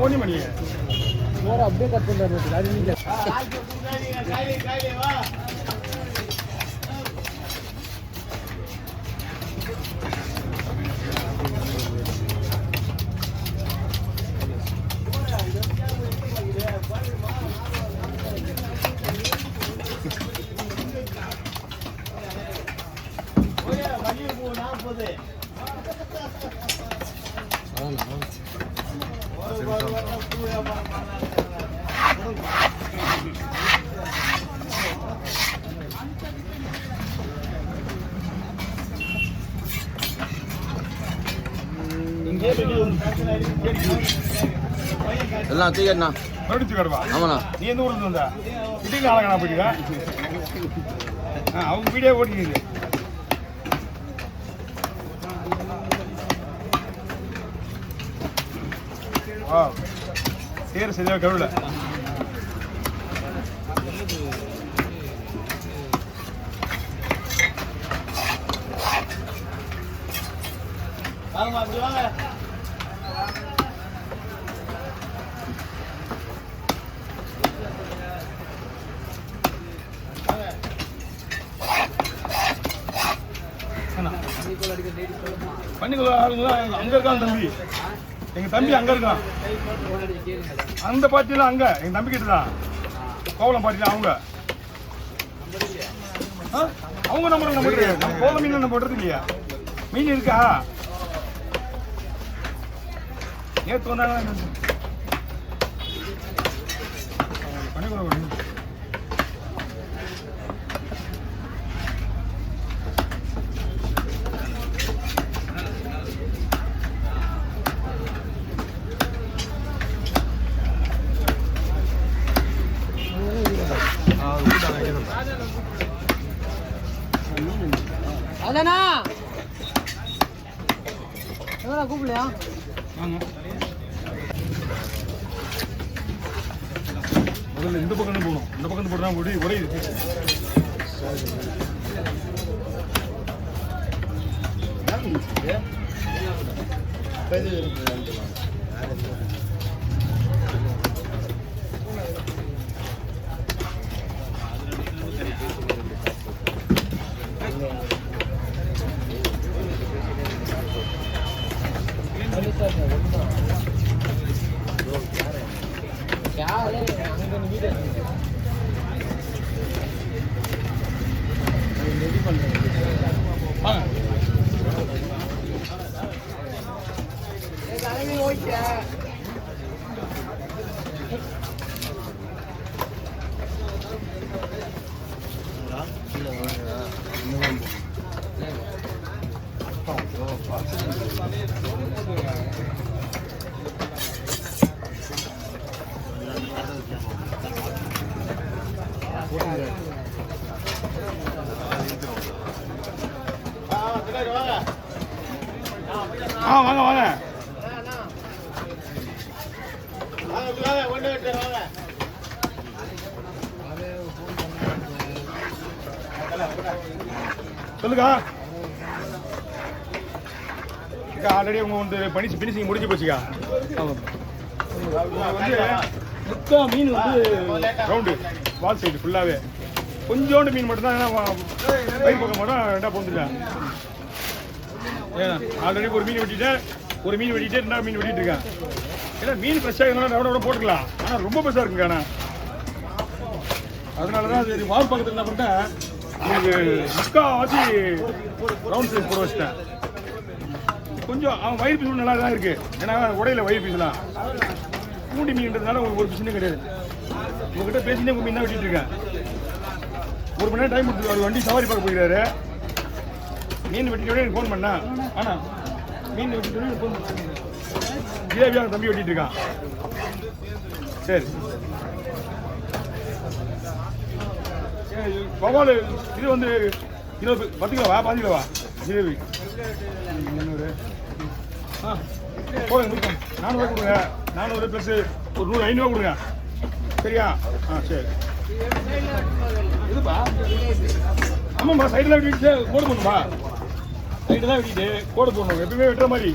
ஒண்ணு மணி அப்படியே கட் பண்றாரு அது நீங்க எல்லாம் தூக்கிடண்ணா மறுபடியும் தூக்கிடுவா ஆமாண்ணா நீ எந்த ஊருக்கு வந்தா வீட்டுக்கு ஆளங்கண்ணா போயிட்டா அவங்க வீடியோ ஓட்டிக்கிது சேர் சரியா கருவில பண்ணிக்கொள்ள ஆளுங்களா அங்க இருக்கான் தம்பி எங்க தம்பி அங்க இருக்கான் அந்த பாட்டிலாம் அங்க எங்க தம்பி கிட்ட தான் கோவலம் பாட்டிலாம் அவங்க நம்பர் நம்ம கோவல மீன் நம்ம போடுறது இல்லையா மீன் இருக்கா நேற்று வந்தாங்க பண்ணிக்கொள்ள அதானா எவ்வளோ கூப்பிடலையா முதல்ல இந்த பக்கம் போகணும் இந்த பக்கம் போட்டுதான் போய் உடையுது வாங்க வாங்க சொல்லுங்க ஆல்ரெடி உங்க வந்து பினிஷிங் முடிஞ்சு போச்சுக்கா வந்து முக்கா மீன் வந்து ரவுண்டு வால் சைடு ஃபுல்லாகவே கொஞ்சோண்டு மீன் மட்டும் தான் பயிர் பக்கம் மட்டும் ரெண்டாக போந்துட்டேன் ஏன்னா ஆல்ரெடி ஒரு மீன் வெட்டிட்டு ரெண்டாவது மீன் வெட்டிட்டு இருக்கேன் ஏன்னா மீன் ஃப்ரெஷ்ஷாக இருந்தாலும் ரவுட போட்டுக்கலாம் ஆனால் ரொம்ப பெருசாக இருக்குங்க ஆனால் அதனால தான் சரி வால் பக்கத்தில் என்ன பண்ணிட்டேன் உங்களுக்கு முக்கால்வாசி ரவுண்ட் சைஸ் போட வச்சிட்டேன் கொஞ்சம் அவன் வயிறு பீஸ் நல்லா தான் இருக்கு ஏன்னா உடையில வயிறு பீஸ்லாம் பூண்டி மீன்றதுனால உங்களுக்கு ஒரு பிரச்சனையும் கிடையாது உங்ககிட்ட பேசினே உங்க மீன் தான் வெட்டிட்டு இருக்கேன் 1 மணி நேரம் டைம் கொடுத்துருவாரு வண்டி சவாரி பார்க்க போயிடுறாரு மீன் வெட்டிட்டு எனக்கு ஃபோன் பண்ணா ஆனா மீன் வெட்டிட்டு ஃபோன் ஜிலேபியாக தம்பி வெட்டிட்டு இருக்கான் சரி பவால் இது வந்து 10 கிலோவா 5 கிலோவா ஜிலேபி 300 போடுங்க 400 கொடுங்க 400 ப்ளஸ் ஒரு 100 500 கொடுங்க சரியா சரி இதுப்பா ஆமாம்ப்பா சைடெலாம் வெட்டிட்டு கோடு போடணும்பா சைடெல்லாம் வெட்டிட்டு கோடு போடணும் எப்பவுமே வெட்டுற மாதிரி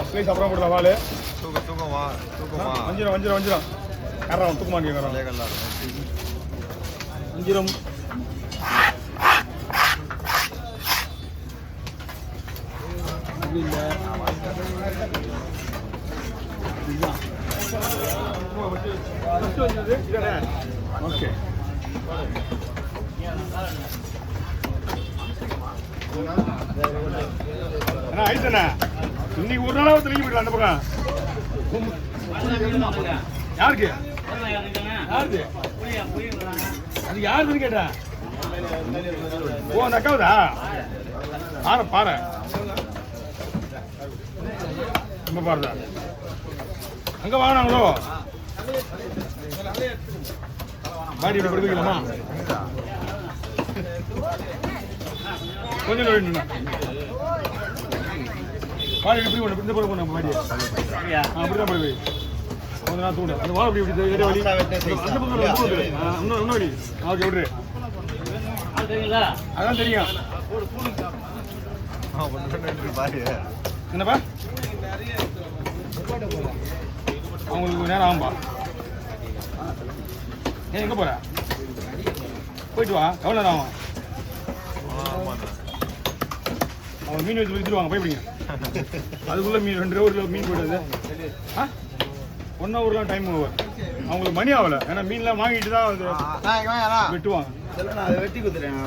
ஸ்லைஸ் அப்புறம் போடலாம் வாள் தூக்கமா வஞ்சிரம் கரம் தூக்கமா கேட்குறோம் வஞ்சிரம் ஓகே அண்ணா ஆயிடுச்சுண்ணா இன்னைக்கு ஒரு நாளாவது திரும்பி போயிடலாம் அந்த பக்கம் யாருக்கு யாருக்கு அது யாருன்னு கேட்டா ஓ அந்த அக்காவுதா பாரு ரொம்ப பாருதா அங்க வாங்கினாங்களோ பாடி இப்படி படுக்கலாமா கொஞ்சம் வேணும்ண்ணா பாடி இப்படி ஒன்று இந்த போல போன பாடி அப்படிதான் படுவை கொஞ்ச நேரம் தூண்டு அந்த வாழை இப்படி வழி இன்னும் வழி ஓகே விட்ரு அதான் தெரியும் என்னப்பா அவங்களுக்கு நேரம் ஆகும்பா ஏன் எங்கே போகிற போயிட்டு வா எவ்வளோ நேரம் ஆகும் அவங்க மீன் வச்சு விற்றுருவாங்க போய்பிடிங்க அதுக்குள்ளே மீன் 2 ஹவரில் மீன் போயிடுது ஆ 1 ஹவர்லாம் டைம் ஓவர் அவங்களுக்கு மணி ஆகலை ஏன்னா மீன்லாம் வாங்கிட்டு தான் அது வெட்டுவாங்க வெட்டி கொடுத்துறேன்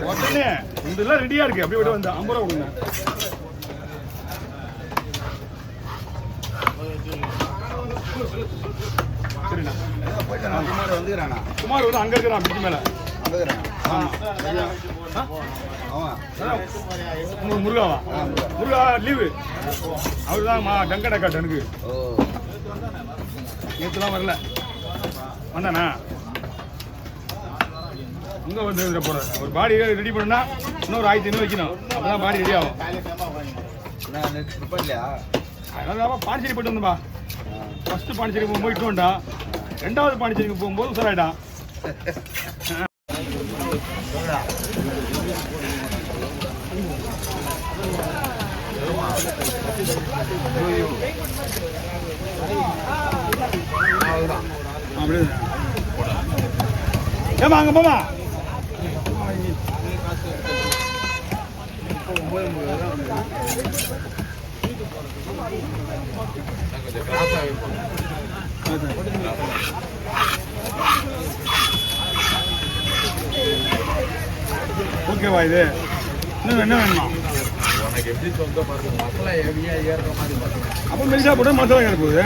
உடனே இதெல்லாம் ரெடியாக இருக்குது அப்படியே விட்டு வந்து 50 ரூபா கொடுங்க சரிண்ணா குமார் வந்து அங்கே இருக்கிறான் பிடிச்சி மேலே முருகாவா முருகா லீவு அவரு தான் டங்கடக்கா டனுக்கு நேற்றுலாம் வரல வந்தாண்ணா இங்கே வந்து போகிறேன் ஒரு பாடி ரெடி பண்ணுன்னா இன்னும் ஒரு 1500 வைக்கணும் அப்போ தான் பாடி ரெடி ஆகும் அதனால பாண்டிச்சேரி போயிட்டு வந்தோம்பா ஃபர்ஸ்ட் பாண்டிச்சேரி போகும்போது இட்டு வந்தான் 2வது பாண்டிச்சேரிக்கு போகும்போது உசராயிட்டான் அப்படியே ஏமா அங்கே போமா ஓகேவா இது இன்னும் என்ன வேணுமா உனக்கு எப்படி சொந்த பாருங்க மசாலா ஹெவியா ஏறுற மாதிரி பாருங்க அப்போ மெலிசா போட்டால் மசாலா ஏற போகுது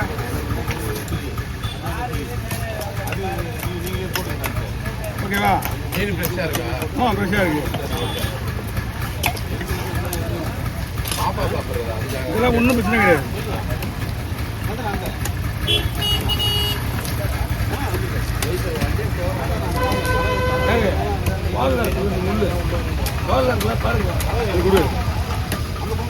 ஓகேவா மீன் ஃப்ரெஷ்ஷாக இருக்கா ஃப்ரெஷ்ஷாக இருக்கு பாப்பா சாப்பிட்றதா இதெல்லாம் ஒன்றும் பிரச்சனை கிடையாது பாருங்க